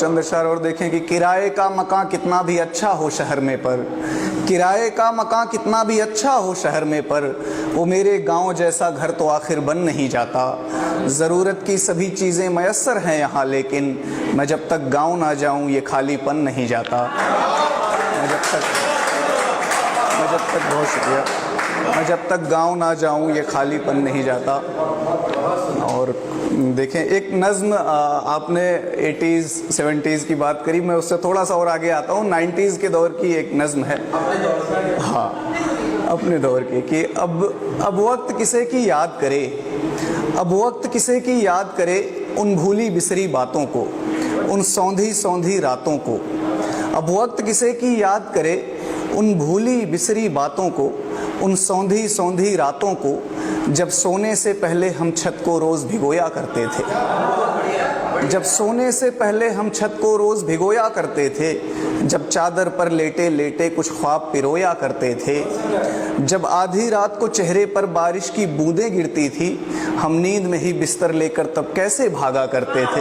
चंद अशआर और देखें कि किराए का मकान कितना भी अच्छा हो शहर में पर, किराए का मकान कितना भी अच्छा हो शहर में पर, वो मेरे गांव जैसा घर तो आखिर बन नहीं जाता। ज़रूरत की सभी चीज़ें मयस्सर हैं यहाँ, लेकिन मैं जब तक गांव ना जाऊँ ये खालीपन नहीं जाता। बहुत शुक्रिया। मैं जब तक गांव ना जाऊं ये खालीपन नहीं जाता। और देखें एक नज़्म, आपने 80s 70s की बात करी, मैं उससे थोड़ा सा और आगे आता हूँ। 90s के दौर की एक नज़्म है, हाँ अपने दौर की, कि अब वक्त किसे की याद करे, अब वक्त किसे की याद करे, उन भूली बिसरी बातों को, उन सौंधी सौंधी रातों को। अब वक्त किसे की याद करे, उन भूली बिसरी बातों को, उन सौंधी सौंधी रातों को, जब सोने से पहले हम छत को रोज़ भिगोया करते थे, जब सोने से पहले हम छत को रोज़ भिगोया करते थे, जब चादर पर लेटे लेटे कुछ ख्वाब पिरोया करते थे, जब आधी रात को चेहरे पर बारिश की बूंदें गिरती थी, हम नींद में ही बिस्तर लेकर तब कैसे भागा करते थे,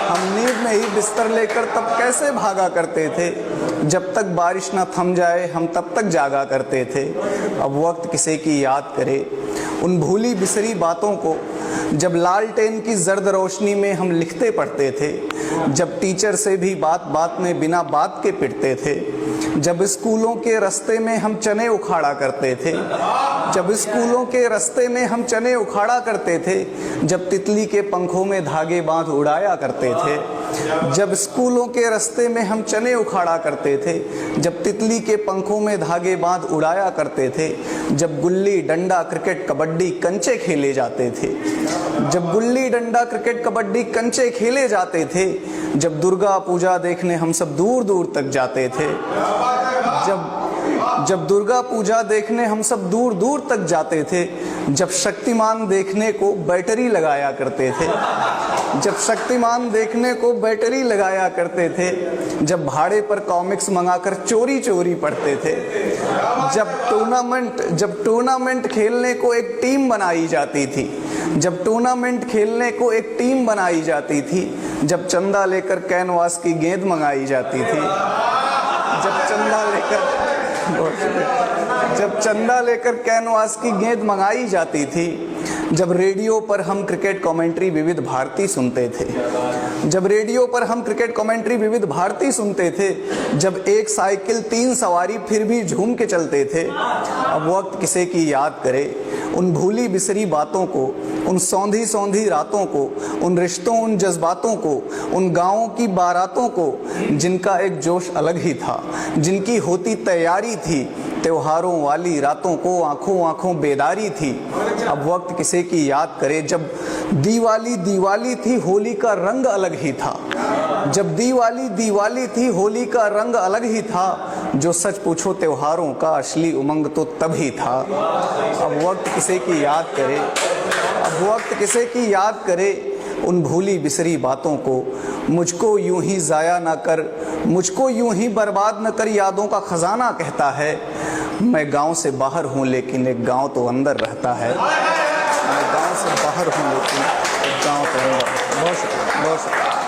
हम नींद में ही बिस्तर लेकर तब कैसे भागा करते थे, जब तक बारिश ना थम जाए हम तब तक जागा करते थे। अब वक्त किसे की याद करे, उन भूली बिसरी बातों को, जब लालटेन की जर्द रोशनी में हम लिखते पढ़ते थे, जब टीचर से भी बात बात में बिना बात के पिटते थे, जब स्कूलों के रास्ते में हम चने उखाड़ा करते थे, जब स्कूलों के रास्ते में हम चने उखाड़ा करते थे, जब तितली के पंखों में धागे बांध उड़ाया करते थे, जब स्कूलों के रास्ते में हम चने उखाड़ा करते थे, जब तितली के पंखों में धागे बांध उड़ाया करते थे, जब गुल्ली डंडा क्रिकेट कबड्डी कंचे खेले जाते थे, जब गुल्ली डंडा क्रिकेट कबड्डी कंचे खेले जाते थे, जब दुर्गा पूजा देखने हम सब दूर दूर तक जाते थे, जब दुर्गा पूजा देखने हम सब दूर दूर तक जाते थे, जब शक्तिमान देखने को बैटरी लगाया करते थे, जब शक्तिमान देखने को बैटरी लगाया करते थे, जब भाड़े पर कॉमिक्स मंगाकर चोरी चोरी पढ़ते थे, जब टूर्नामेंट खेलने को एक टीम बनाई जाती थी, जब टूर्नामेंट खेलने को एक टीम बनाई जाती थी, जब चंदा लेकर कैनवास की गेंद मंगाई जाती थी, जब चंदा लेकर कैनवास की गेंद मंगाई जाती थी, जब रेडियो पर हम क्रिकेट कमेंट्री विविध भारती सुनते थे, जब रेडियो पर हम क्रिकेट कमेंट्री विविध भारती सुनते थे, जब एक साइकिल 3 सवारी फिर भी झूम के चलते थे। अब वक्त किसे की याद करे, उन भूली बिसरी बातों को, उन सौंधी सौंधी रातों को, उन रिश्तों उन जज्बातों को, उन गाँवों की बारातों को, जिनका एक जोश अलग ही था, जिनकी होती तैयारी थी, त्योहारों वाली रातों को आंखों आंखों बेदारी थी। अब वक्त किसे की याद करे, जब दीवाली थी होली का रंग अलग ही था, जब दीवाली थी होली का रंग अलग ही था, जो सच पूछो त्योहारों का असली उमंग तो तब ही था। अब वक्त किसे की याद करे, अब वक्त किसे की याद करे, उन भूली बिसरी बातों को, मुझको यूं ही ज़ाया ना कर, मुझको यूं ही बर्बाद न कर, यादों का खजाना कहता है। मैं गांव से बाहर हूं लेकिन एक गांव तो अंदर रहता है, मैं गांव से बाहर हूं लेकिन एक गांव तो अंदर। बहुत शुक्रिया, बहुत शुक्रिया।